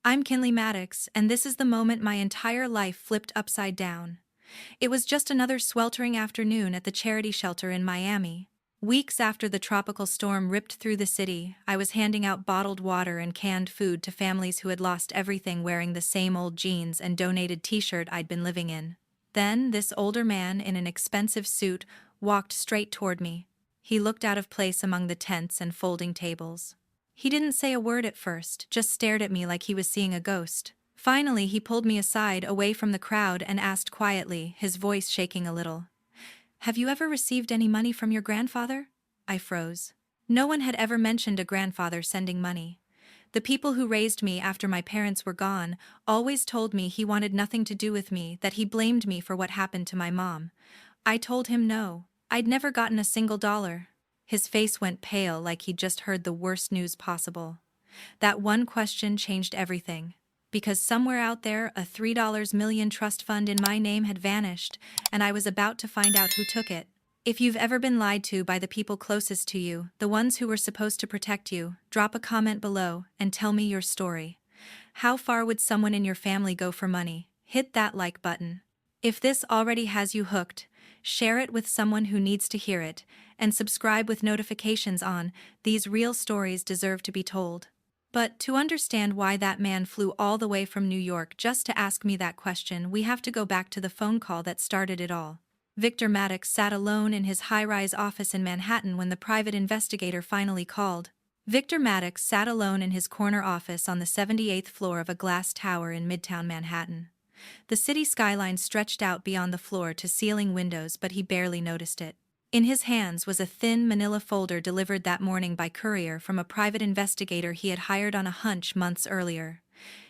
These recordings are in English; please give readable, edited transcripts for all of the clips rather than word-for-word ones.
I'm Kinley Maddox, and this is the moment my entire life flipped upside down. It was just another sweltering afternoon at the charity shelter in Miami. Weeks after the tropical storm ripped through the city, I was handing out bottled water and canned food to families who had lost everything wearing the same old jeans and donated t-shirt I'd been living in. Then, this older man in an expensive suit walked straight toward me. He looked out of place among the tents and folding tables. He didn't say a word at first, just stared at me like he was seeing a ghost. Finally, he pulled me aside away from the crowd and asked quietly, his voice shaking a little. "Have you ever received any money from your grandfather?" I froze. No one had ever mentioned a grandfather sending money. The people who raised me after my parents were gone always told me he wanted nothing to do with me, that he blamed me for what happened to my mom. I told him no. I'd never gotten a single dollar. His face went pale like he'd just heard the worst news possible. That one question changed everything. Because somewhere out there, a $3 million trust fund in my name had vanished, and I was about to find out who took it. If you've ever been lied to by the people closest to you, the ones who were supposed to protect you, drop a comment below and tell me your story. How far would someone in your family go for money? Hit that like button. If this already has you hooked, share it with someone who needs to hear it, and subscribe with notifications on. These real stories deserve to be told. But to understand why that man flew all the way from New York just to ask me that question, we have to go back to the phone call that started it all. Victor Maddox sat alone in his high-rise office in Manhattan when the private investigator finally called. Victor Maddox sat alone in his corner office on the 78th floor of a glass tower in Midtown Manhattan. The city skyline stretched out beyond the floor-to-ceiling windows, but he barely noticed it. In his hands was a thin manila folder delivered that morning by courier from a private investigator he had hired on a hunch months earlier.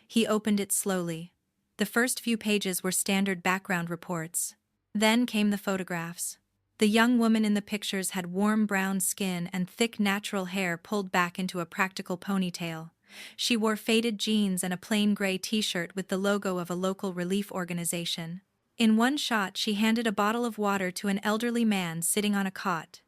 He opened it slowly. The first few pages were standard background reports. Then came the photographs. The young woman in the pictures had warm brown skin and thick natural hair pulled back into a practical ponytail. She wore faded jeans and a plain gray t-shirt with the logo of a local relief organization. In one shot, she handed a bottle of water to an elderly man sitting on a cot.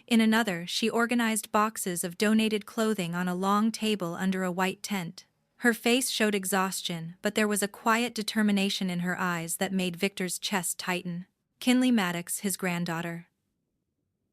In another, she organized boxes of donated clothing on a long table under a white tent. Her face showed exhaustion, but there was a quiet determination in her eyes that made Victor's chest tighten. Kinley Maddox, his granddaughter.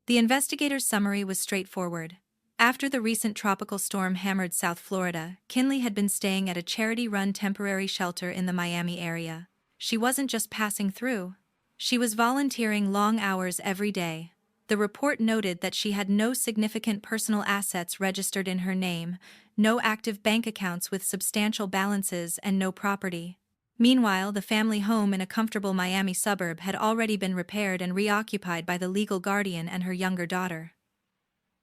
The investigator's summary was straightforward. After the recent tropical storm hammered South Florida, Kinley had been staying at a charity-run temporary shelter in the Miami area. She wasn't just passing through. She was volunteering long hours every day. The report noted that she had no significant personal assets registered in her name, no active bank accounts with substantial balances, and no property. Meanwhile, the family home in a comfortable Miami suburb had already been repaired and reoccupied by the legal guardian and her younger daughter.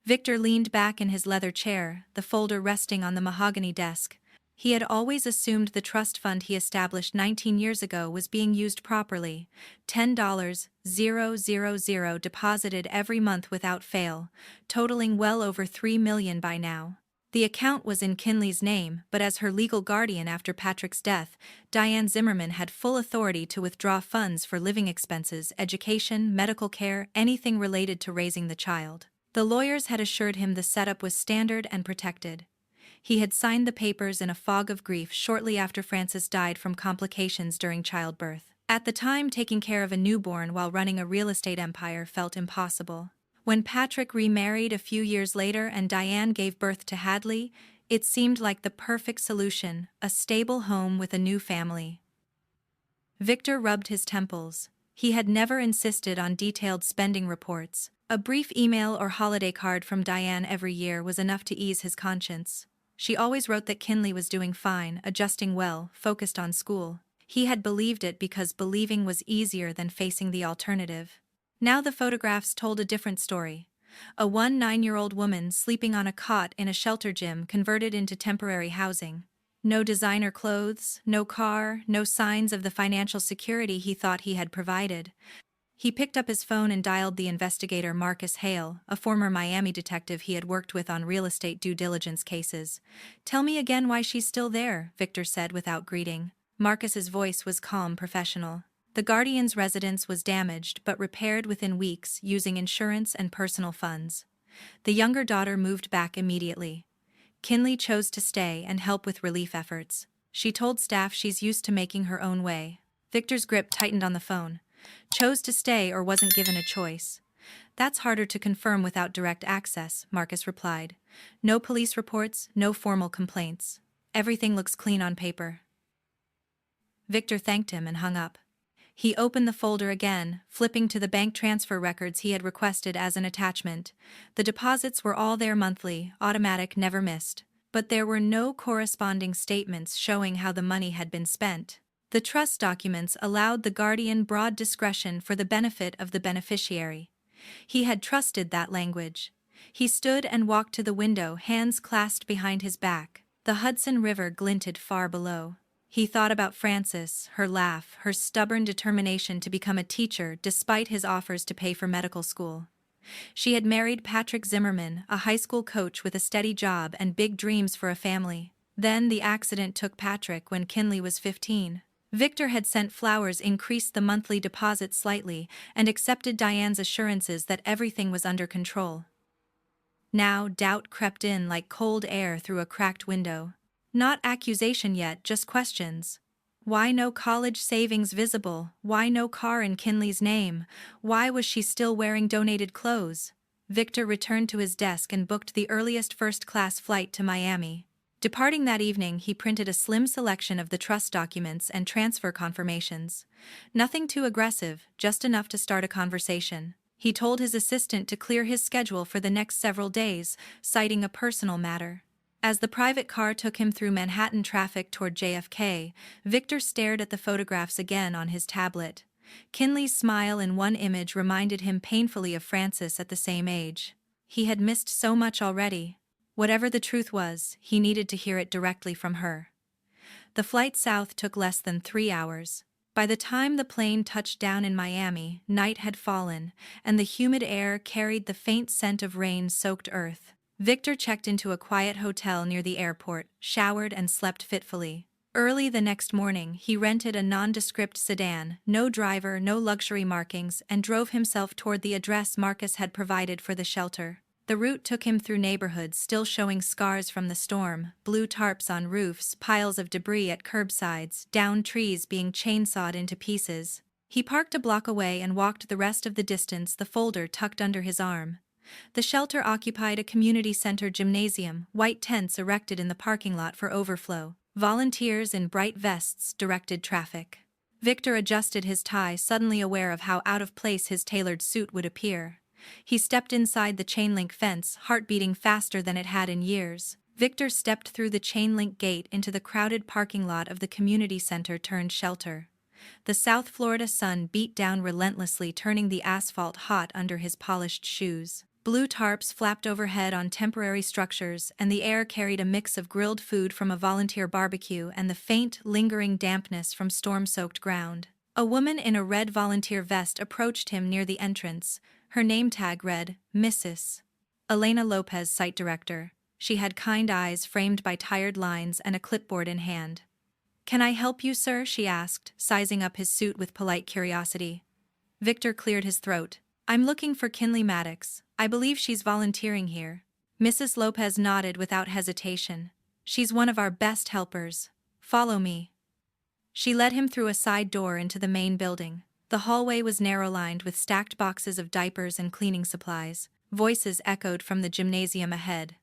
Victor leaned back in his leather chair, the folder resting on the mahogany desk. He had always assumed the trust fund he established 19 years ago was being used properly. $10,000 deposited every month without fail, totaling well over $3 million by now. The account was in Kinley's name, but as her legal guardian after Patrick's death, Diane Zimmerman had full authority to withdraw funds for living expenses, education, medical care, anything related to raising the child. The lawyers had assured him the setup was standard and protected. He had signed the papers in a fog of grief shortly after Frances died from complications during childbirth. At the time, taking care of a newborn while running a real estate empire felt impossible. When Patrick remarried a few years later and Diane gave birth to Hadley, it seemed like the perfect solution, a stable home with a new family. Victor rubbed his temples. He had never insisted on detailed spending reports. A brief email or holiday card from Diane every year was enough to ease his conscience. She always wrote that Kinley was doing fine, adjusting well, focused on school. He had believed it because believing was easier than facing the alternative. Now the photographs told a different story. A 9-year-old woman sleeping on a cot in a shelter gym converted into temporary housing. No designer clothes, no car, no signs of the financial security he thought he had provided. He picked up his phone and dialed the investigator Marcus Hale, a former Miami detective he had worked with on real estate due diligence cases. "Tell me again why she's still there," Victor said without greeting. Marcus's voice was calm, professional. The guardian's residence was damaged but repaired within weeks using insurance and personal funds. The younger daughter moved back immediately. Kinley chose to stay and help with relief efforts. She told staff she's used to making her own way. Victor's grip tightened on the phone. Chose to stay or wasn't given a choice. That's harder to confirm without direct access, Marcus replied. No police reports, no formal complaints. Everything looks clean on paper. Victor thanked him and hung up. He opened the folder again, flipping to the bank transfer records he had requested as an attachment. The deposits were all there monthly, automatic, never missed. But there were no corresponding statements showing how the money had been spent. The trust documents allowed the guardian broad discretion for the benefit of the beneficiary. He had trusted that language. He stood and walked to the window, hands clasped behind his back. The Hudson River glinted far below. He thought about Frances, her laugh, her stubborn determination to become a teacher despite his offers to pay for medical school. She had married Patrick Zimmerman, a high school coach with a steady job and big dreams for a family. Then the accident took Patrick when Kinley was 15. Victor had sent flowers, increased the monthly deposit slightly, and accepted Diane's assurances that everything was under control. Now doubt crept in like cold air through a cracked window. Not accusation yet, just questions. Why no college savings visible? Why no car in Kinley's name? Why was she still wearing donated clothes? Victor returned to his desk and booked the earliest first-class flight to Miami. Departing that evening, he printed a slim selection of the trust documents and transfer confirmations. Nothing too aggressive, just enough to start a conversation. He told his assistant to clear his schedule for the next several days, citing a personal matter. As the private car took him through Manhattan traffic toward JFK, Victor stared at the photographs again on his tablet. Kinley's smile in one image reminded him painfully of Frances at the same age. He had missed so much already. Whatever the truth was, he needed to hear it directly from her. The flight south took less than 3 hours. By the time the plane touched down in Miami, night had fallen, and the humid air carried the faint scent of rain-soaked earth. Victor checked into a quiet hotel near the airport, showered and slept fitfully. Early the next morning, he rented a nondescript sedan, no driver, no luxury markings, and drove himself toward the address Marcus had provided for the shelter. The route took him through neighborhoods still showing scars from the storm, blue tarps on roofs, piles of debris at curbsides, downed trees being chainsawed into pieces. He parked a block away and walked the rest of the distance, the folder tucked under his arm. The shelter occupied a community center gymnasium, white tents erected in the parking lot for overflow. Volunteers in bright vests directed traffic. Victor adjusted his tie, suddenly aware of how out of place his tailored suit would appear. He stepped inside the chain-link fence, heart beating faster than it had in years. Victor stepped through the chain-link gate into the crowded parking lot of the community center turned shelter. The South Florida sun beat down relentlessly, turning the asphalt hot under his polished shoes. Blue tarps flapped overhead on temporary structures, and the air carried a mix of grilled food from a volunteer barbecue and the faint, lingering dampness from storm-soaked ground. A woman in a red volunteer vest approached him near the entrance. Her name tag read, Mrs. Elena Lopez, site director. She had kind eyes framed by tired lines and a clipboard in hand. "Can I help you, sir?" she asked, sizing up his suit with polite curiosity. Victor cleared his throat. "I'm looking for Kinley Maddox. I believe she's volunteering here." Mrs. Lopez nodded without hesitation. "She's one of our best helpers. Follow me." She led him through a side door into the main building. The hallway was narrow-lined with stacked boxes of diapers and cleaning supplies. Voices echoed from the gymnasium ahead.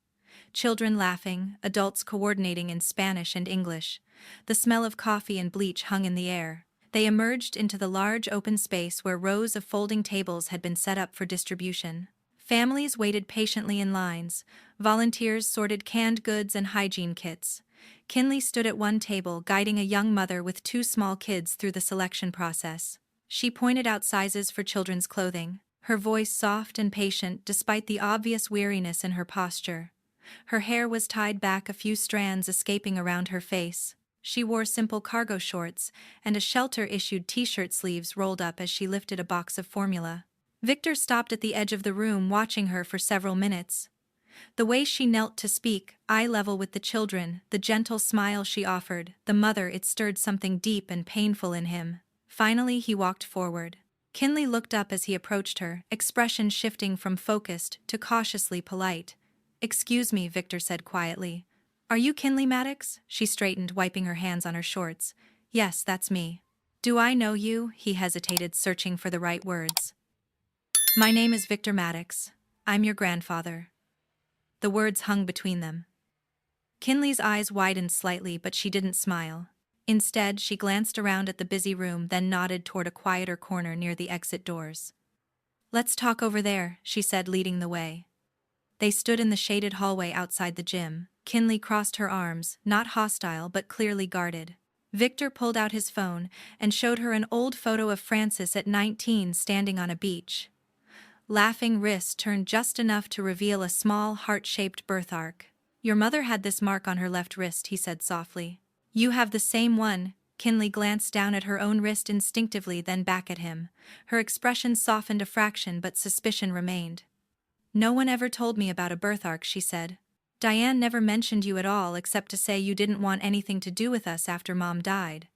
Children laughing, adults coordinating in Spanish and English. The smell of coffee and bleach hung in the air. They emerged into the large open space where rows of folding tables had been set up for distribution. Families waited patiently in lines. Volunteers sorted canned goods and hygiene kits. Kinley stood at one table, guiding a young mother with 2 small kids through the selection process. She pointed out sizes for children's clothing, her voice soft and patient despite the obvious weariness in her posture. Her hair was tied back, a few strands escaping around her face. She wore simple cargo shorts, and a shelter-issued t-shirt sleeves rolled up as she lifted a box of formula. Victor stopped at the edge of the room, watching her for several minutes. The way she knelt to speak, eye level with the children, the gentle smile she offered, the mother, it stirred something deep and painful in him. Finally he walked forward. Kinley looked up as he approached her, expression shifting from focused to cautiously polite. "Excuse me," Victor said quietly. Are you Kinley Maddox? She straightened, wiping her hands on her shorts. Yes, that's me. Do I know you? He hesitated, searching for the right words. My name is Victor Maddox. I'm your grandfather. The words hung between them. Kinley's eyes widened slightly, but she didn't smile. Instead, she glanced around at the busy room, then nodded toward a quieter corner near the exit doors. Let's talk over there, she said, leading the way. They stood in the shaded hallway outside the gym. Kinley crossed her arms, not hostile but clearly guarded. Victor pulled out his phone and showed her an old photo of Francis at 19 standing on a beach. Laughing wrists turned just enough to reveal a small, heart-shaped birthmark. Your mother had this mark on her left wrist, he said softly. You have the same one. Kinley glanced down at her own wrist instinctively, then back at him. Her expression softened a fraction, but suspicion remained. No one ever told me about a birthmark, she said. Diane never mentioned you at all, except to say you didn't want anything to do with us after Mom died.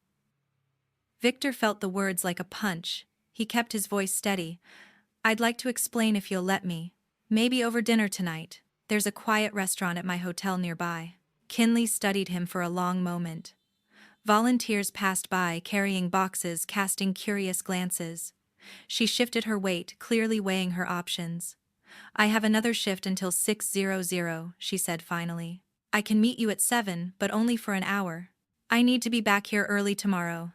Victor felt the words like a punch. He kept his voice steady. I'd like to explain if you'll let me. Maybe over dinner tonight. There's a quiet restaurant at my hotel nearby. Kinley studied him for a long moment. Volunteers passed by, carrying boxes, casting curious glances. She shifted her weight, clearly weighing her options. I have another shift until 6:00, she said finally. I can meet you at 7, but only for an hour. I need to be back here early tomorrow.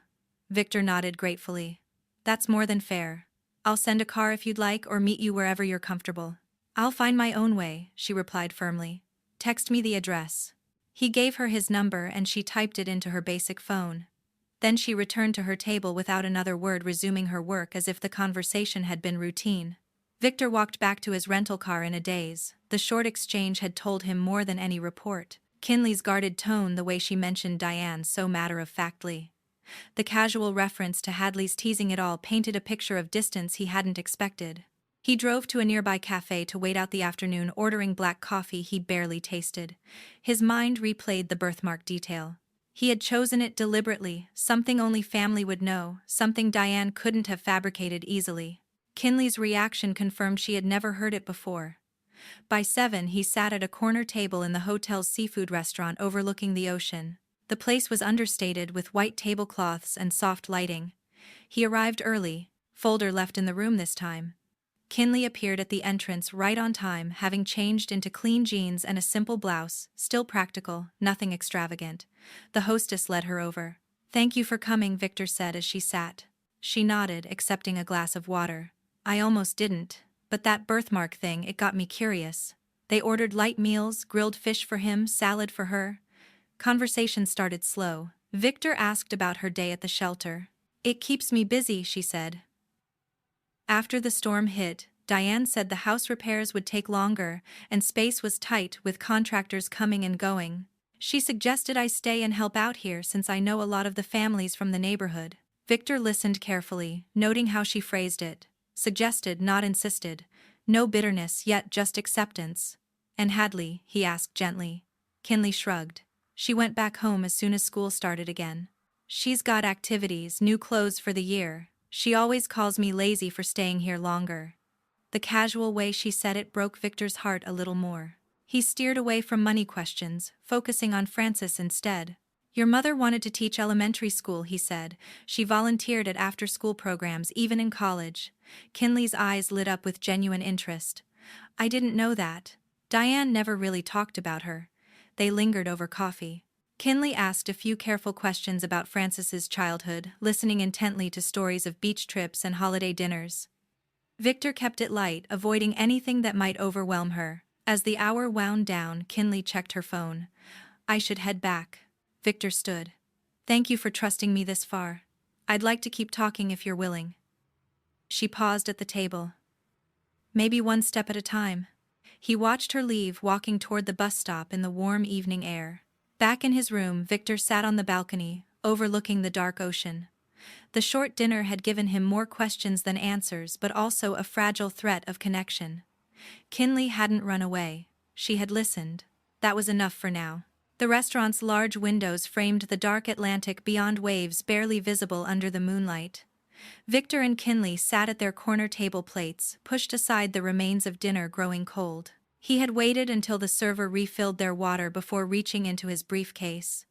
Victor nodded gratefully. That's more than fair. I'll send a car if you'd like, or meet you wherever you're comfortable. I'll find my own way, she replied firmly. Text me the address. He gave her his number and she typed it into her basic phone. Then she returned to her table without another word, resuming her work as if the conversation had been routine. Victor walked back to his rental car in a daze. The short exchange had told him more than any report. Kinley's guarded tone, the way she mentioned Diane so matter-of-factly. The casual reference to Hadley's teasing it all painted a picture of distance he hadn't expected. He drove to a nearby cafe to wait out the afternoon, ordering black coffee he barely tasted. His mind replayed the birthmark detail. He had chosen it deliberately, something only family would know, something Diane couldn't have fabricated easily. Kinley's reaction confirmed she had never heard it before. By 7, he sat at a corner table in the hotel's seafood restaurant overlooking the ocean. The place was understated with white tablecloths and soft lighting. He arrived early, folder left in the room this time. Kinley appeared at the entrance right on time, having changed into clean jeans and a simple blouse, still practical, nothing extravagant. The hostess led her over. Thank you for coming, Victor said as she sat. She nodded, accepting a glass of water. I almost didn't, but that birthmark thing, it got me curious. They ordered light meals, grilled fish for him, salad for her. Conversation started slow. Victor asked about her day at the shelter. It keeps me busy, she said. After the storm hit, Diane said the house repairs would take longer, and space was tight with contractors coming and going. She suggested I stay and help out here since I know a lot of the families from the neighborhood. Victor listened carefully, noting how she phrased it. Suggested, not insisted. No bitterness, yet just acceptance. And Hadley, he asked gently. Kinley shrugged. She went back home as soon as school started again. She's got activities, new clothes for the year. She always calls me lazy for staying here longer. The casual way she said it broke Victor's heart a little more. He steered away from money questions, focusing on Francis instead. Your mother wanted to teach elementary school, he said. She volunteered at after-school programs, even in college. Kinley's eyes lit up with genuine interest. I didn't know that. Diane never really talked about her. They lingered over coffee. Kinley asked a few careful questions about Francis's childhood, listening intently to stories of beach trips and holiday dinners. Victor kept it light, avoiding anything that might overwhelm her. As the hour wound down, Kinley checked her phone. I should head back. Victor stood. Thank you for trusting me this far. I'd like to keep talking if you're willing. She paused at the table. Maybe one step at a time. He watched her leave, walking toward the bus stop in the warm evening air. Back in his room, Victor sat on the balcony, overlooking the dark ocean. The short dinner had given him more questions than answers, but also a fragile threat of connection. Kinley hadn't run away. She had listened. That was enough for now. The restaurant's large windows framed the dark Atlantic beyond, waves barely visible under the moonlight. Victor and Kinley sat at their corner table plates, pushed aside the remains of dinner growing cold. He had waited until the server refilled their water before reaching into his briefcase.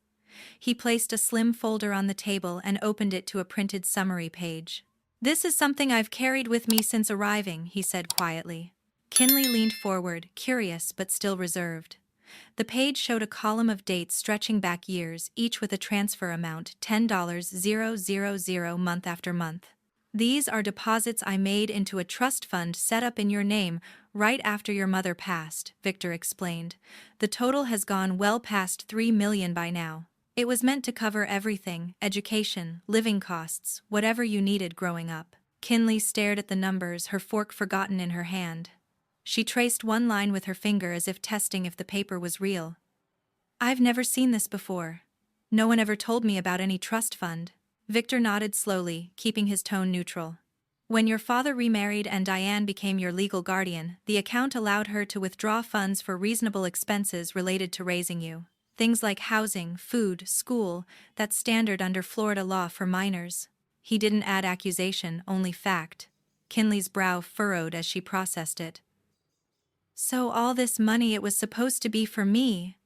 He placed a slim folder on the table and opened it to a printed summary page. "This is something I've carried with me since arriving," he said quietly. Kinley leaned forward, curious but still reserved. The page showed a column of dates stretching back years, each with a transfer amount $10,000 month after month. "These are deposits I made into a trust fund set up in your name right after your mother passed," Victor explained. "The total has gone well past $3 million by now. It was meant to cover everything: education, living costs, whatever you needed growing up." Kinley stared at the numbers, her fork forgotten in her hand. She traced one line with her finger as if testing if the paper was real. "I've never seen this before. No one ever told me about any trust fund." Victor nodded slowly, keeping his tone neutral. "When your father remarried and Diane became your legal guardian, the account allowed her to withdraw funds for reasonable expenses related to raising you. Things like housing, food, school, that's standard under Florida law for minors." He didn't add accusation, only fact. Kinley's brow furrowed as she processed it. "So all this money, it was supposed to be for me?"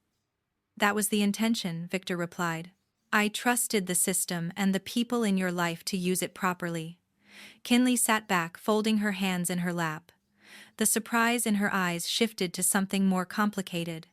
"That was the intention," Victor replied. "I trusted the system and the people in your life to use it properly." Kinley sat back, folding her hands in her lap. The surprise in her eyes shifted to something more complicated.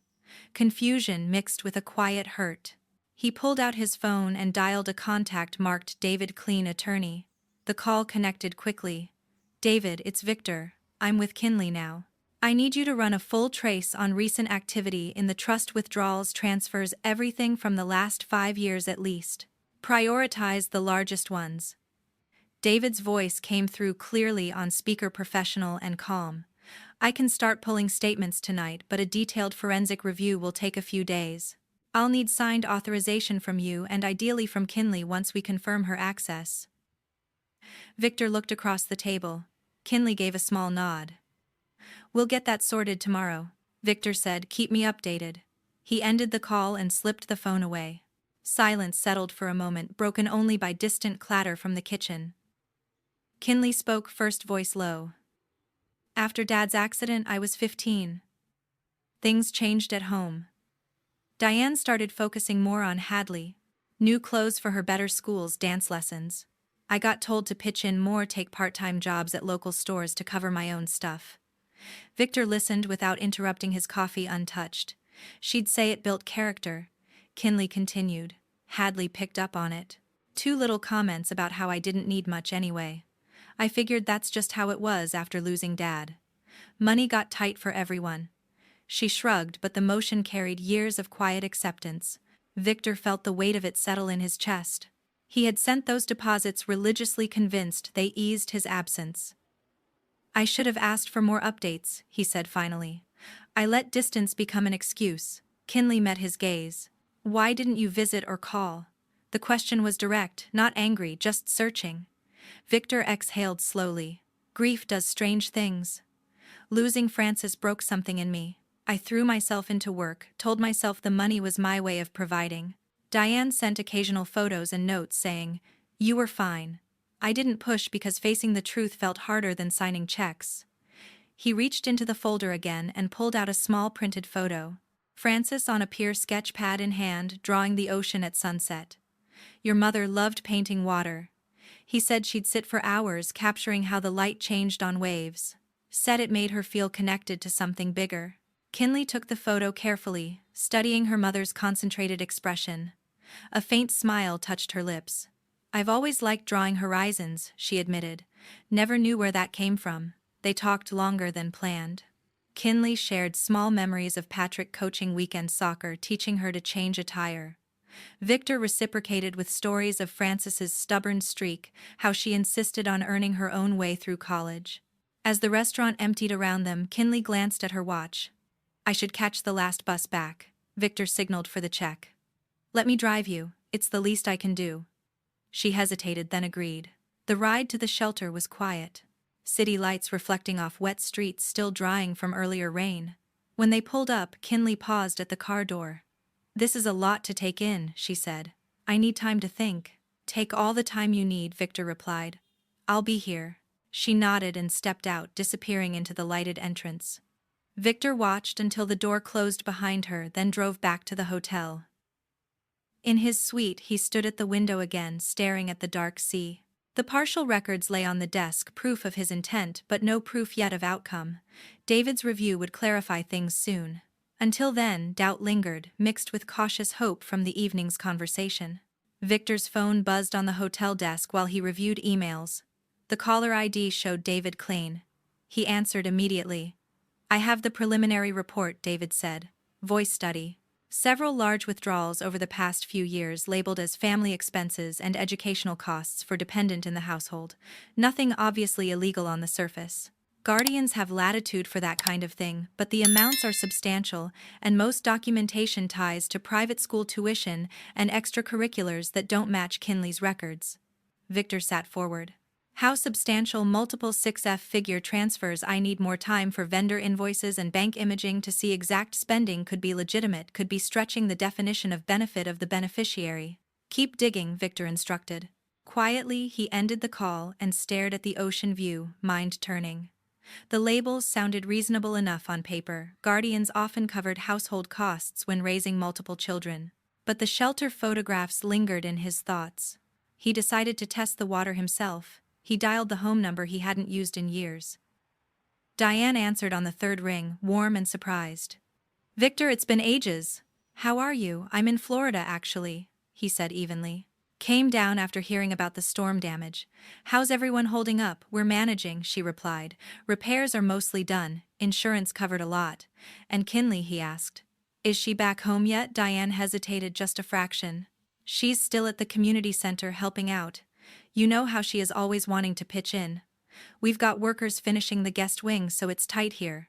Confusion mixed with a quiet hurt. He pulled out his phone and dialed a contact marked David Clean, attorney. The call connected quickly. "David, it's Victor. I'm with Kinley now. I need you to run a full trace on recent activity in the trust: withdrawals, transfers, everything from the last 5 years at least. Prioritize the largest ones." David's voice came through clearly on speaker, professional and calm. "I can start pulling statements tonight, but a detailed forensic review will take a few days. I'll need signed authorization from you and ideally from Kinley once we confirm her access." Victor looked across the table. Kinley gave a small nod. "We'll get that sorted tomorrow," Victor said. "Keep me updated." He ended the call and slipped the phone away. Silence settled for a moment, broken only by distant clatter from the kitchen. Kinley spoke first, voice low. "After Dad's accident, I was 15. Things changed at home. Diane started focusing more on Hadley. New clothes for her, better schools, dance lessons. I got told to pitch in more, take part-time jobs at local stores to cover my own stuff." Victor listened without interrupting, his coffee untouched. "She'd say it built character," Kinley continued. "Hadley picked up on it. 2 little comments about how I didn't need much anyway. I figured that's just how it was after losing Dad. Money got tight for everyone." She shrugged, but the motion carried years of quiet acceptance. Victor felt the weight of it settle in his chest. He had sent those deposits religiously, convinced they eased his absence. "I should have asked for more updates," he said finally. "I let distance become an excuse." Kinley met his gaze. "Why didn't you visit or call?" The question was direct, not angry, just searching. Victor exhaled slowly. "Grief does strange things. Losing Francis broke something in me. I threw myself into work, told myself the money was my way of providing. Diane sent occasional photos and notes saying, 'You were fine.' I didn't push because facing the truth felt harder than signing checks." He reached into the folder again and pulled out a small printed photo. Francis on a pier, sketch pad in hand, drawing the ocean at sunset. "Your mother loved painting water. He said she'd sit for hours capturing how the light changed on waves. Said it made her feel connected to something bigger." Kinley took the photo carefully, studying her mother's concentrated expression. A faint smile touched her lips. "I've always liked drawing horizons," she admitted. "Never knew where that came from." They talked longer than planned. Kinley shared small memories of Patrick coaching weekend soccer, teaching her to change a tire. Victor reciprocated with stories of Frances's stubborn streak, how she insisted on earning her own way through college. As the restaurant emptied around them, Kinley glanced at her watch. "I should catch the last bus back." Victor signaled for the check. "Let me drive you, it's the least I can do." She hesitated, then agreed. The ride to the shelter was quiet. City lights reflecting off wet streets still drying from earlier rain. When they pulled up, Kinley paused at the car door. "This is a lot to take in," she said. "I need time to think." "Take all the time you need," Victor replied. "I'll be here." She nodded and stepped out, disappearing into the lighted entrance. Victor watched until the door closed behind her, then drove back to the hotel. In his suite, he stood at the window again, staring at the dark sea. The partial records lay on the desk, proof of his intent but no proof yet of outcome. David's review would clarify things soon. Until then, doubt lingered, mixed with cautious hope from the evening's conversation. Victor's phone buzzed on the hotel desk while he reviewed emails. The caller ID showed David Klein. He answered immediately. "I have the preliminary report," David said. "Voice study. Several large withdrawals over the past few years labeled as family expenses and educational costs for dependent in the household. Nothing obviously illegal on the surface. Guardians have latitude for that kind of thing, but the amounts are substantial, and most documentation ties to private school tuition and extracurriculars that don't match Kinley's records." Victor sat forward. "How substantial? Multiple 6F-figure transfers. I need more time for vendor invoices and bank imaging to see exact spending. Could be legitimate, could be stretching the definition of benefit of the beneficiary." "Keep digging," Victor instructed. Quietly, he ended the call and stared at the ocean view, mind turning. The labels sounded reasonable enough on paper. Guardians often covered household costs when raising multiple children. But the shelter photographs lingered in his thoughts. He decided to test the water himself. He dialed the home number he hadn't used in years. Diane answered on the third ring, warm and surprised. "Victor, it's been ages. How are you?" "I'm in Florida, actually," he said evenly. "Came down after hearing about the storm damage. How's everyone holding up?" "We're managing," she replied. "Repairs are mostly done, insurance covered a lot." "And Kinley?" he asked. "Is she back home yet?" Diane hesitated just a fraction. "She's still at the community center helping out. You know how she is always wanting to pitch in. We've got workers finishing the guest wing, so it's tight here."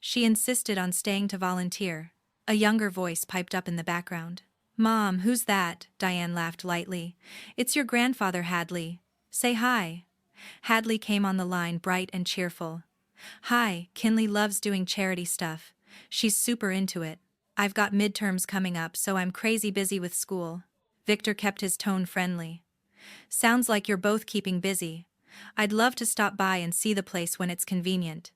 She insisted on staying to volunteer. A younger voice piped up in the background. "Mom, who's that?" Diane laughed lightly. "It's your grandfather, Hadley. Say hi." Hadley came on the line, bright and cheerful. "Hi, Kinley loves doing charity stuff. She's super into it. I've got midterms coming up, so I'm crazy busy with school." Victor kept his tone friendly. "Sounds like you're both keeping busy. I'd love to stop by and see the place when it's convenient."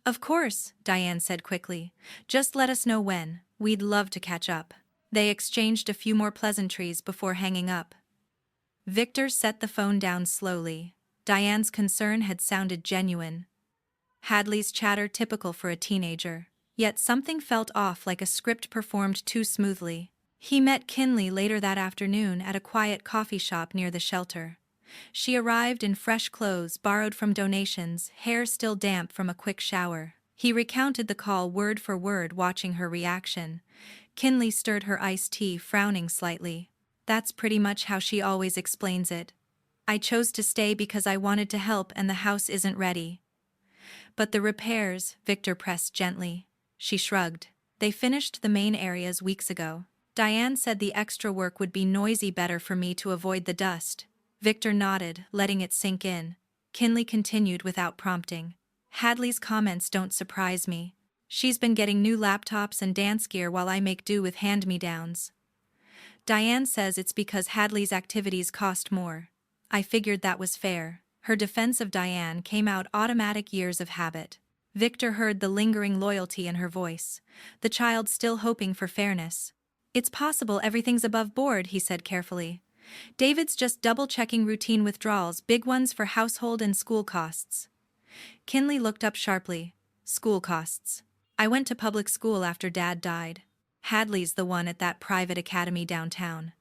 "Of course," Diane said quickly. "Just let us know when. We'd love to catch up." They exchanged a few more pleasantries before hanging up. Victor set the phone down slowly. Diane's concern had sounded genuine. Hadley's chatter typical for a teenager. Yet something felt off, like a script performed too smoothly. He met Kinley later that afternoon at a quiet coffee shop near the shelter. She arrived in fresh clothes borrowed from donations, hair still damp from a quick shower. He recounted the call word for word, watching her reaction. Kinley stirred her iced tea, frowning slightly. "That's pretty much how she always explains it. I chose to stay because I wanted to help and the house isn't ready." "But the repairs," Victor pressed gently. She shrugged. "They finished the main areas weeks ago. Diane said the extra work would be noisy, better for me to avoid the dust." Victor nodded, letting it sink in. Kinley continued without prompting. "Hadley's comments don't surprise me. She's been getting new laptops and dance gear while I make do with hand-me-downs. Diane says it's because Hadley's activities cost more. I figured that was fair." Her defense of Diane came out automatic, years of habit. Victor heard the lingering loyalty in her voice. The child still hoping for fairness. "It's possible everything's above board," he said carefully. "David's just double-checking routine withdrawals, big ones for household and school costs." Kinley looked up sharply. "School costs? I went to public school after Dad died. Hadley's the one at that private academy downtown."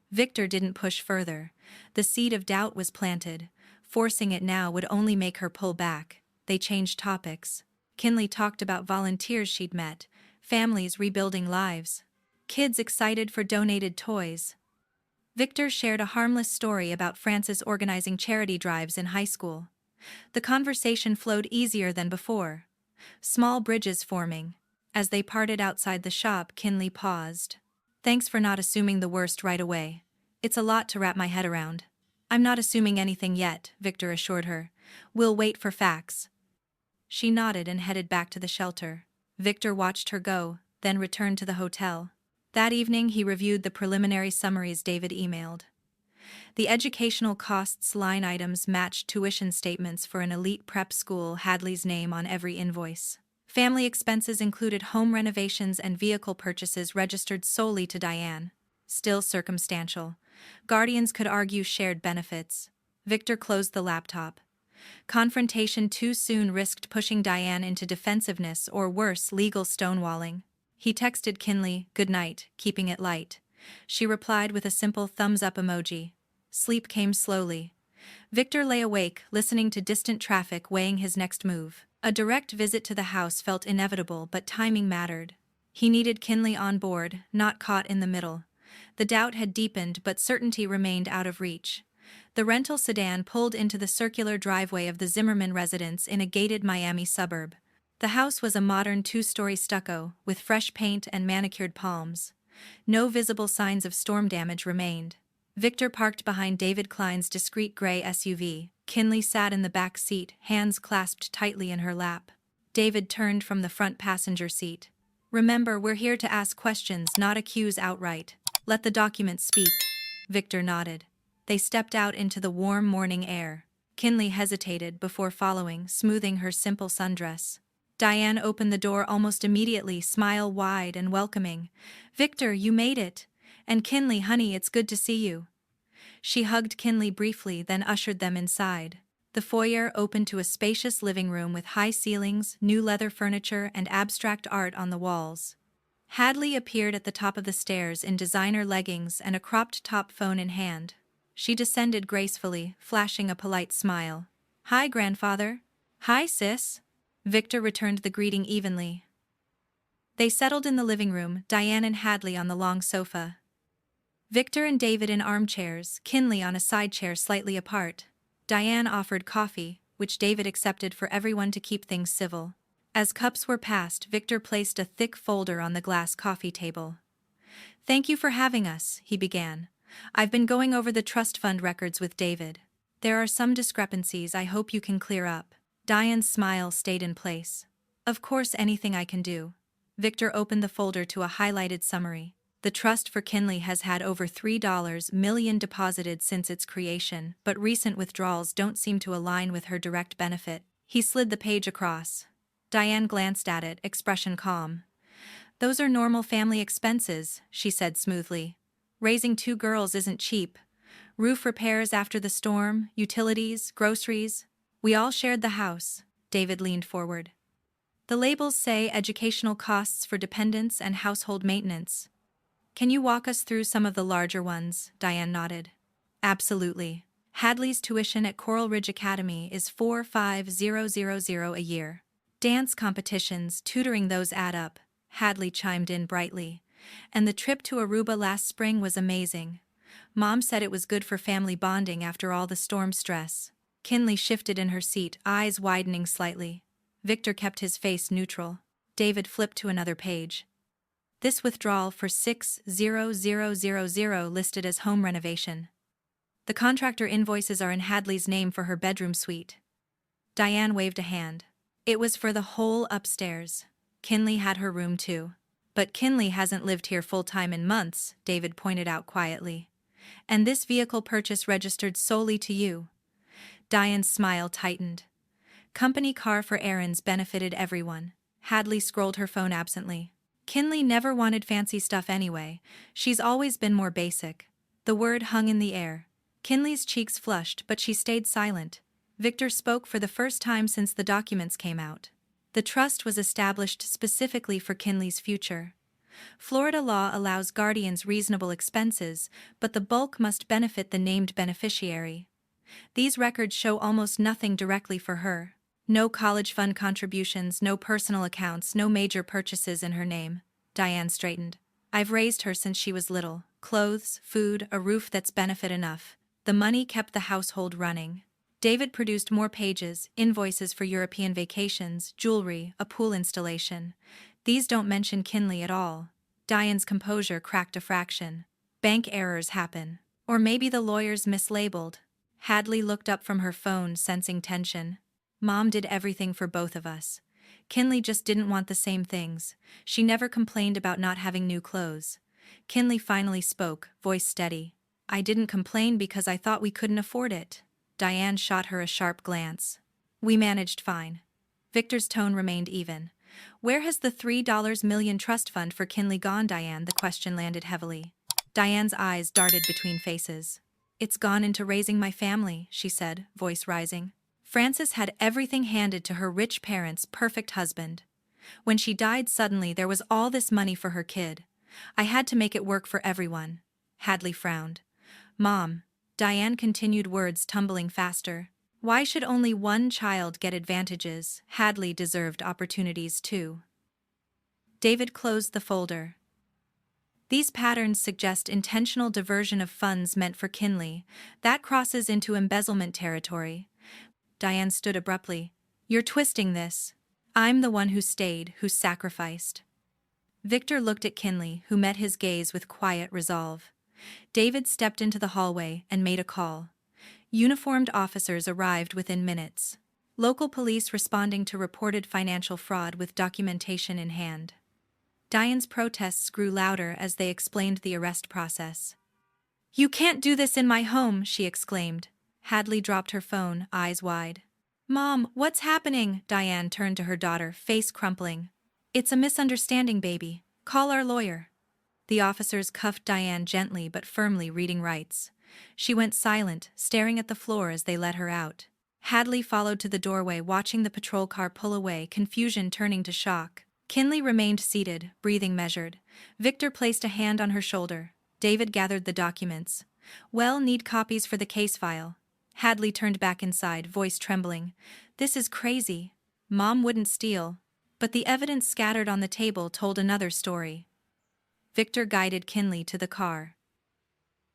Victor didn't push further. The seed of doubt was planted. Forcing it now would only make her pull back. They changed topics. Kinley talked about volunteers she'd met, families rebuilding lives, kids excited for donated toys. Victor shared a harmless story about Frances organizing charity drives in high school. The conversation flowed easier than before. Small bridges forming. As they parted outside the shop, Kinley paused. "Thanks for not assuming the worst right away. It's a lot to wrap my head around." "I'm not assuming anything yet," Victor assured her. "We'll wait for facts." She nodded and headed back to the shelter. Victor watched her go, then returned to the hotel. That evening he reviewed the preliminary summaries David emailed. The educational costs line items matched tuition statements for an elite prep school, Hadley's name on every invoice. Family expenses included home renovations and vehicle purchases registered solely to Diane. Still circumstantial. Guardians could argue shared benefits. Victor closed the laptop. Confrontation too soon risked pushing Diane into defensiveness or worse, legal stonewalling. He texted Kinley, "Good night," keeping it light. She replied with a simple thumbs-up emoji. Sleep came slowly. Victor lay awake, listening to distant traffic weighing his next move. A direct visit to the house felt inevitable, but timing mattered. He needed Kinley on board, not caught in the middle. The doubt had deepened, but certainty remained out of reach. The rental sedan pulled into the circular driveway of the Zimmerman residence in a gated Miami suburb. The house was a modern two-story stucco, with fresh paint and manicured palms. No visible signs of storm damage remained. Victor parked behind David Klein's discreet gray SUV. Kinley sat in the back seat, hands clasped tightly in her lap. David turned from the front passenger seat. "Remember, we're here to ask questions, not accuse outright. Let the documents speak." Victor nodded. They stepped out into the warm morning air. Kinley hesitated before following, smoothing her simple sundress. Diane opened the door almost immediately, smile wide and welcoming. "Victor, you made it. And Kinley, honey, it's good to see you." She hugged Kinley briefly, then ushered them inside. The foyer opened to a spacious living room with high ceilings, new leather furniture, and abstract art on the walls. Hadley appeared at the top of the stairs in designer leggings and a cropped-top phone in hand. She descended gracefully, flashing a polite smile. "Hi, grandfather." "Hi, sis." Victor returned the greeting evenly. They settled in the living room, Diane and Hadley on the long sofa. Victor and David in armchairs, Kinley on a side chair slightly apart. Diane offered coffee, which David accepted for everyone to keep things civil. As cups were passed, Victor placed a thick folder on the glass coffee table. "Thank you for having us," he began. "I've been going over the trust fund records with David. There are some discrepancies I hope you can clear up." Diane's smile stayed in place. "Of course, anything I can do." Victor opened the folder to a highlighted summary. The trust for Kinley has had over $3 million deposited since its creation, but recent withdrawals don't seem to align with her direct benefit. He slid the page across. Diane glanced at it, expression calm. "Those are normal family expenses," she said smoothly. "Raising 2 girls isn't cheap. Roof repairs after the storm, utilities, groceries. We all shared the house." David leaned forward. "The labels say educational costs for dependents and household maintenance. Can you walk us through some of the larger ones?" Diane nodded. "Absolutely. Hadley's tuition at Coral Ridge Academy is $4,500 a year. Dance competitions, tutoring, those add up," Hadley chimed in brightly. "And the trip to Aruba last spring was amazing. Mom said it was good for family bonding after all the storm stress." Kinley shifted in her seat, eyes widening slightly. Victor kept his face neutral. David flipped to another page. "This withdrawal for $6,000 listed as home renovation. The contractor invoices are in Hadley's name for her bedroom suite." Diane waved a hand. "It was for the whole upstairs. Kinley had her room too." "But Kinley hasn't lived here full-time in months," David pointed out quietly. "And this vehicle purchase registered solely to you." Diane's smile tightened. "Company car for errands benefited everyone." Hadley scrolled her phone absently. "Kinley never wanted fancy stuff anyway. She's always been more basic." The word hung in the air. Kinley's cheeks flushed, but she stayed silent. Victor spoke for the first time since the documents came out. The trust was established specifically for Kinley's future. Florida law allows guardians reasonable expenses, but the bulk must benefit the named beneficiary. These records show almost nothing directly for her. No college fund contributions, no personal accounts, no major purchases in her name. Diane straightened. "I've raised her since she was little. Clothes, food, a roof, that's benefit enough. The money kept the household running." David produced more pages, invoices for European vacations, jewelry, a pool installation. "These don't mention Kinley at all." Diane's composure cracked a fraction. "Bank errors happen. Or maybe the lawyers mislabeled." Hadley looked up from her phone, sensing tension. "Mom did everything for both of us. Kinley just didn't want the same things. She never complained about not having new clothes." Kinley finally spoke, voice steady. "I didn't complain because I thought we couldn't afford it." Diane shot her a sharp glance. "We managed fine." Victor's tone remained even. Where has the $3 million trust fund for Kinley gone, Diane? The question landed heavily. Diane's eyes darted between faces. It's gone into raising my family, she said, voice rising. Frances had everything handed to her rich parents' perfect husband. When she died suddenly, there was all this money for her kid. I had to make it work for everyone. Hadley frowned. Mom, Diane continued, words tumbling faster. Why should only one child get advantages? Hadley deserved opportunities too. David closed the folder. These patterns suggest intentional diversion of funds meant for Kinley. That crosses into embezzlement territory. Diane stood abruptly. You're twisting this. I'm the one who stayed, who sacrificed. Victor looked at Kinley, who met his gaze with quiet resolve. David stepped into the hallway and made a call. Uniformed officers arrived within minutes. Local police responding to reported financial fraud with documentation in hand. Diane's protests grew louder as they explained the arrest process. You can't do this in my home, she exclaimed. Hadley dropped her phone, eyes wide. Mom, what's happening? Diane turned to her daughter, face crumpling. It's a misunderstanding, baby. Call our lawyer. The officers cuffed Diane gently but firmly, reading rights. She went silent, staring at the floor as they let her out. Hadley followed to the doorway, watching the patrol car pull away, confusion turning to shock. Kinley remained seated, breathing measured. Victor placed a hand on her shoulder. David gathered the documents. Well, need copies for the case file. Hadley turned back inside, voice trembling. This is crazy. Mom wouldn't steal. But the evidence scattered on the table told another story. Victor guided Kinley to the car.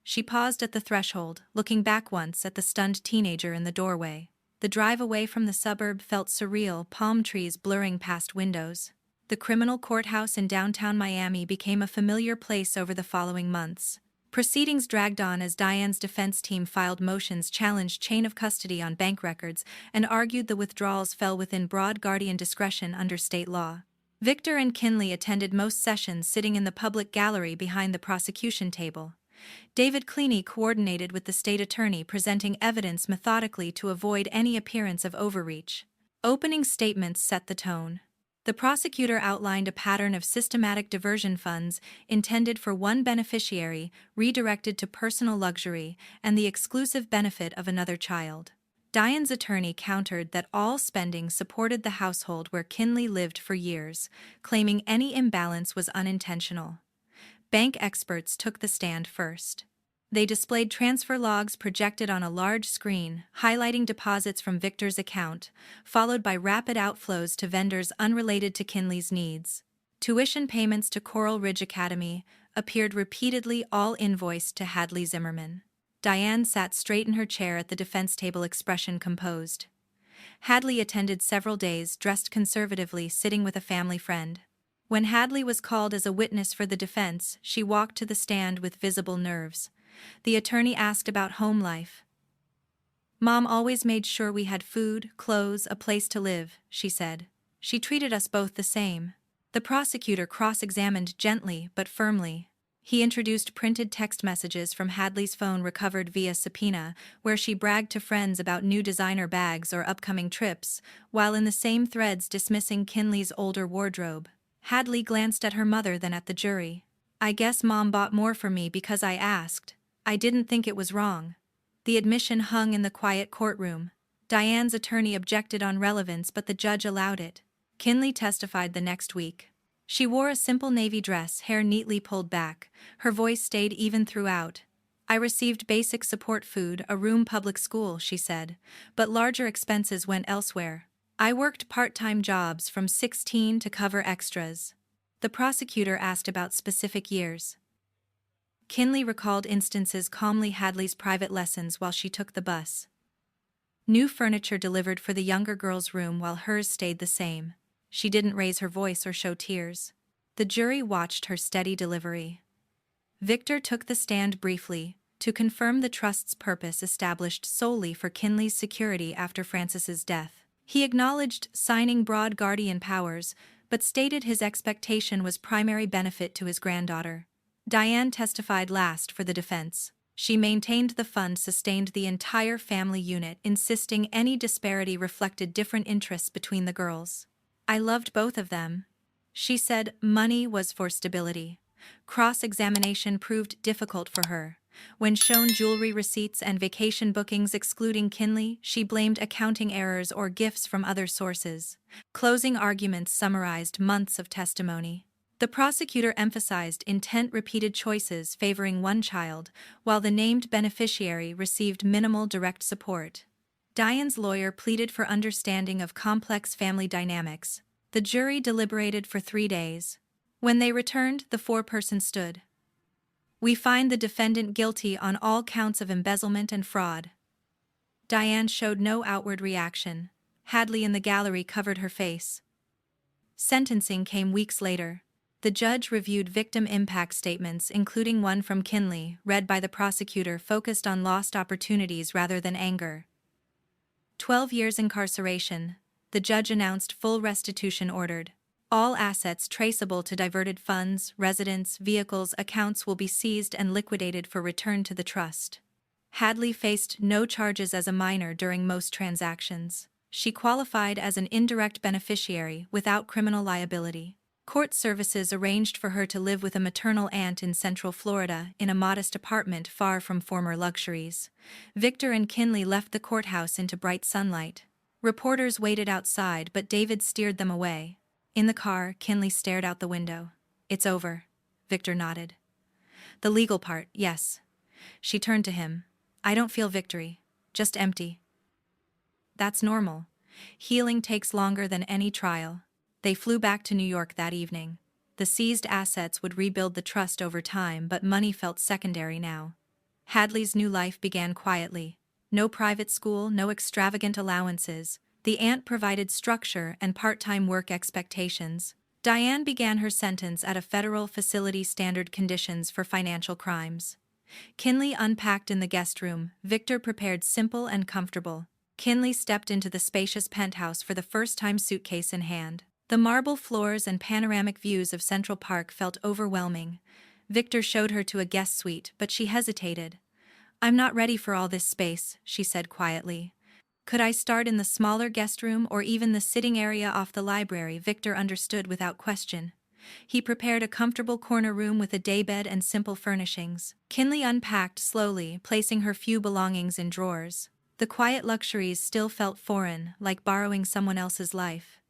She paused at the threshold, looking back once at the stunned teenager in the doorway. The drive away from the suburb felt surreal, palm trees blurring past windows. The criminal courthouse in downtown Miami became a familiar place over the following months. Proceedings dragged on as Diane's defense team filed motions, challenged chain of custody on bank records, and argued the withdrawals fell within broad guardian discretion under state law. Victor and Kinley attended most sessions, sitting in the public gallery behind the prosecution table. David Kinley coordinated with the state attorney, presenting evidence methodically to avoid any appearance of overreach. Opening statements set the tone. The prosecutor outlined a pattern of systematic diversion funds intended for one beneficiary, redirected to personal luxury and the exclusive benefit of another child. Diane's attorney countered that all spending supported the household where Kinley lived for years, claiming any imbalance was unintentional. Bank experts took the stand first. They displayed transfer logs projected on a large screen, highlighting deposits from Victor's account, followed by rapid outflows to vendors unrelated to Kinley's needs. Tuition payments to Coral Ridge Academy appeared repeatedly, all invoiced to Hadley Zimmerman. Diane sat straight in her chair at the defense table, expression composed. Hadley attended several days, dressed conservatively, sitting with a family friend. When Hadley was called as a witness for the defense, she walked to the stand with visible nerves. The attorney asked about home life. Mom always made sure we had food, clothes, a place to live, she said. She treated us both the same. The prosecutor cross-examined gently but firmly. He introduced printed text messages from Hadley's phone recovered via subpoena, where she bragged to friends about new designer bags or upcoming trips, while in the same threads dismissing Kinley's older wardrobe. Hadley glanced at her mother, then at the jury. I guess Mom bought more for me because I asked. I didn't think it was wrong. The admission hung in the quiet courtroom. Diane's attorney objected on relevance, but the judge allowed it. Kinley testified the next week. She wore a simple navy dress, hair neatly pulled back. Her voice stayed even throughout. I received basic support food, a room, public school, she said, but larger expenses went elsewhere. I worked part-time jobs from 16 to cover extras. The prosecutor asked about specific years. Kinley recalled instances calmly, Hadley's private lessons while she took the bus. New furniture delivered for the younger girl's room while hers stayed the same. She didn't raise her voice or show tears. The jury watched her steady delivery. Victor took the stand briefly, to confirm the trust's purpose established solely for Kinley's security after Frances's death. He acknowledged signing broad guardian powers, but stated his expectation was primary benefit to his granddaughter. Diane testified last for the defense. She maintained the fund sustained the entire family unit, insisting any disparity reflected different interests between the girls. I loved both of them, She said money was for stability. Cross-examination proved difficult for her. When shown jewelry receipts and vacation bookings excluding Kinley, she blamed accounting errors or gifts from other sources. Closing arguments summarized months of testimony. The prosecutor emphasized intent repeated choices favoring one child, while the named beneficiary received minimal direct support. Diane's lawyer pleaded for understanding of complex family dynamics. The jury deliberated for 3 days. When they returned, the foreperson stood. We find the defendant guilty on all counts of embezzlement and fraud. Diane showed no outward reaction. Hadley in the gallery covered her face. Sentencing came weeks later. The judge reviewed victim impact statements, including one from Kinley, read by the prosecutor, focused on lost opportunities rather than anger. 12 years incarceration. The judge announced full restitution ordered. All assets traceable to diverted funds, residence, vehicles, accounts will be seized and liquidated for return to the trust. Hadley faced no charges as a minor during most transactions. She qualified as an indirect beneficiary without criminal liability. Court services arranged for her to live with a maternal aunt in Central Florida in a modest apartment far from former luxuries. Victor and Kinley left the courthouse into bright sunlight. Reporters waited outside, but David steered them away. In the car, Kinley stared out the window. It's over. Victor nodded. The legal part, yes. She turned to him. I don't feel victory. Just empty. That's normal. Healing takes longer than any trial. They flew back to New York that evening. The seized assets would rebuild the trust over time, but money felt secondary now. Hadley's new life began quietly. No private school, no extravagant allowances. The aunt provided structure and part-time work expectations. Diane began her sentence at a federal facility, standard conditions for financial crimes. Kinley unpacked in the guest room. Victor prepared simple and comfortable. Kinley stepped into the spacious penthouse for the first time, suitcase in hand. The marble floors and panoramic views of Central Park felt overwhelming. Victor showed her to a guest suite, but she hesitated. I'm not ready for all this space, she said quietly. Could I start in the smaller guest room or even the sitting area off the library? Victor understood without question. He prepared a comfortable corner room with a daybed and simple furnishings. Kinley unpacked slowly, placing her few belongings in drawers. The quiet luxuries still felt foreign, like borrowing someone else's life.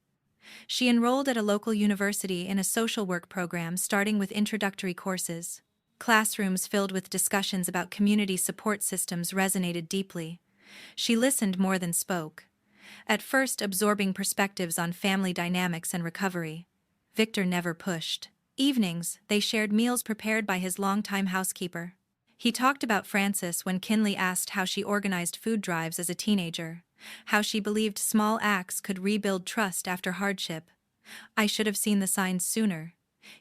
She enrolled at a local university in a social work program, starting with introductory courses. Classrooms filled with discussions about community support systems resonated deeply. She listened more than spoke. At first, absorbing perspectives on family dynamics and recovery. Victor never pushed. Evenings, they shared meals prepared by his longtime housekeeper. He talked about Frances when Kinley asked how she organized food drives as a teenager, how she believed small acts could rebuild trust after hardship. I should have seen the signs sooner,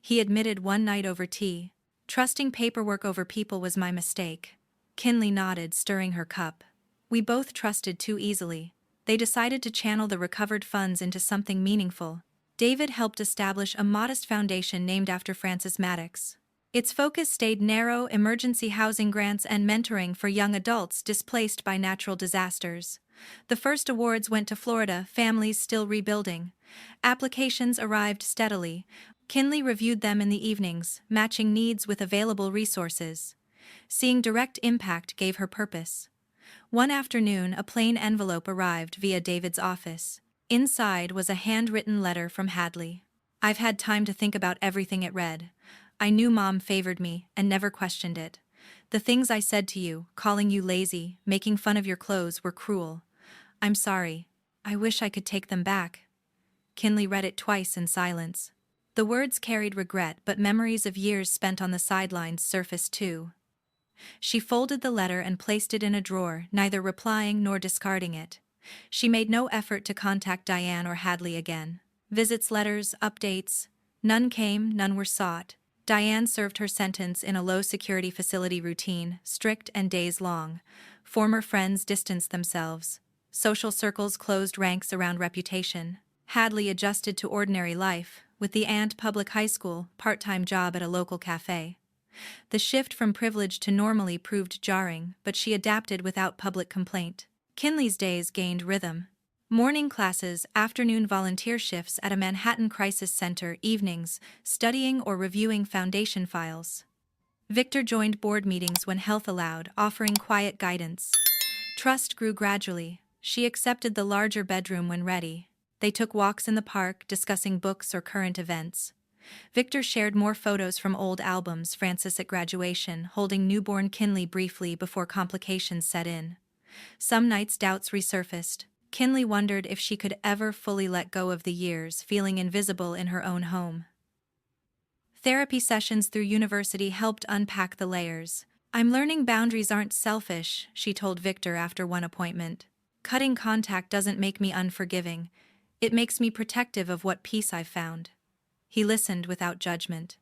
he admitted one night over tea. Trusting paperwork over people was my mistake. Kinley nodded, stirring her cup. We both trusted too easily. They decided to channel the recovered funds into something meaningful. David helped establish a modest foundation named after Victor Maddox. Its focus stayed narrow: emergency housing grants and mentoring for young adults displaced by natural disasters. The first awards went to Florida, families still rebuilding. Applications arrived steadily. Kinley reviewed them in the evenings, matching needs with available resources. Seeing direct impact gave her purpose. One afternoon, a plain envelope arrived via David's office. Inside was a handwritten letter from Hadley. I've had time to think about everything it read. I knew Mom favored me and never questioned it. The things I said to you, calling you lazy, making fun of your clothes, were cruel. I'm sorry. I wish I could take them back. Kinley read it twice in silence. The words carried regret, but memories of years spent on the sidelines surfaced too. She folded the letter and placed it in a drawer, neither replying nor discarding it. She made no effort to contact Diane or Hadley again. Visits, letters, updates. None came, none were sought. Diane served her sentence in a low-security facility, routine, strict and days-long. Former friends distanced themselves. Social circles closed ranks around reputation. Hadley adjusted to ordinary life, with the aunt, public high school, part-time job at a local cafe. The shift from privilege to normally proved jarring, but she adapted without public complaint. Kinley's days gained rhythm. Morning classes, afternoon volunteer shifts at a Manhattan crisis center, evenings, studying or reviewing foundation files. Victor joined board meetings when health allowed, offering quiet guidance. Trust grew gradually. She accepted the larger bedroom when ready. They took walks in the park, discussing books or current events. Victor shared more photos from old albums, Francis at graduation, holding newborn Kinley briefly before complications set in. Some nights doubts resurfaced. Kinley wondered if she could ever fully let go of the years, feeling invisible in her own home. Therapy sessions through university helped unpack the layers. "I'm learning boundaries aren't selfish," she told Victor after one appointment. "Cutting contact doesn't make me unforgiving. It makes me protective of what peace I've found." He listened without judgment.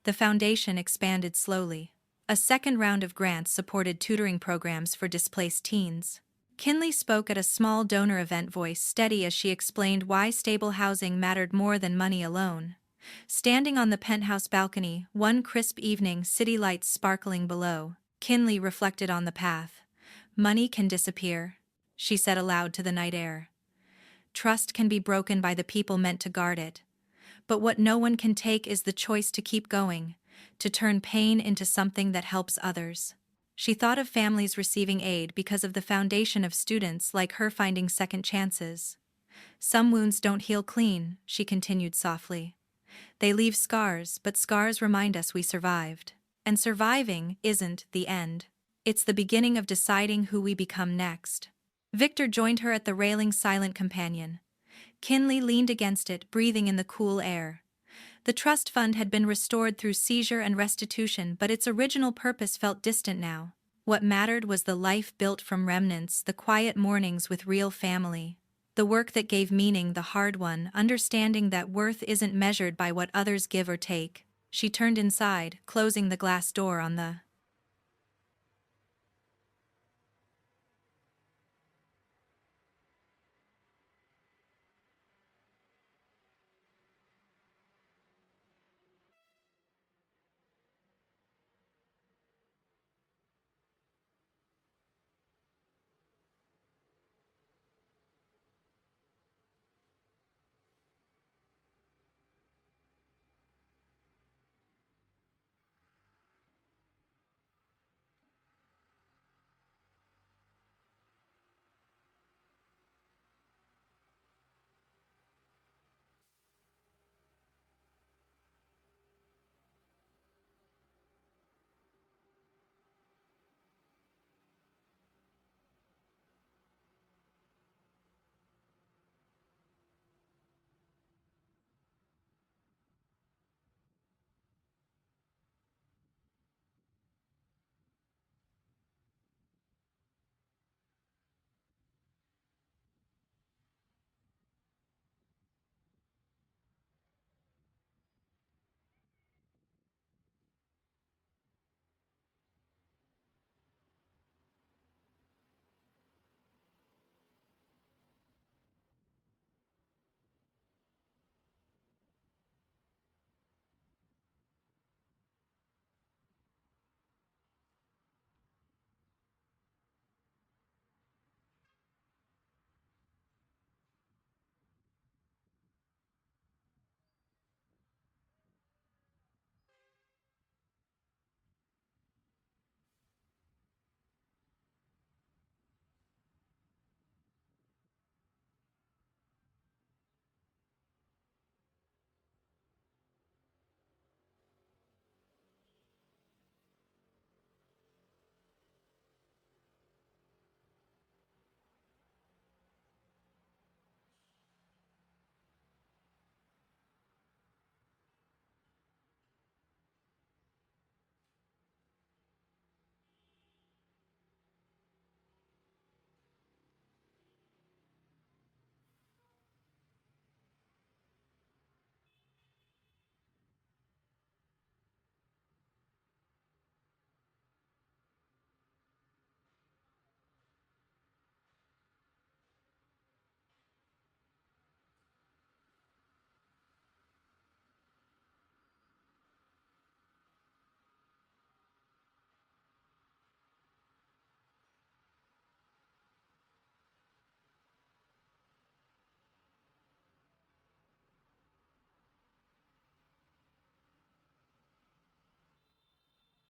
The foundation expanded slowly. A second round of grants supported tutoring programs for displaced teens. Kinley spoke at a small donor event, voice steady as she explained why stable housing mattered more than money alone. Standing on the penthouse balcony, one crisp evening, city lights sparkling below, Kinley reflected on the path. "Money can disappear," she said aloud to the night air. "Trust can be broken by the people meant to guard it. But what no one can take is the choice to keep going, to turn pain into something that helps others." She thought of families receiving aid because of the foundation, of students like her finding second chances. "Some wounds don't heal clean," she continued softly. "They leave scars, but scars remind us we survived. And surviving isn't the end. It's the beginning of deciding who we become next." Victor joined her at the railing, silent companion. Kinley leaned against it, breathing in the cool air. The trust fund had been restored through seizure and restitution, but its original purpose felt distant now. What mattered was the life built from remnants, the quiet mornings with real family. The work that gave meaning, the hard one, understanding that worth isn't measured by what others give or take. She turned inside, closing the glass door on the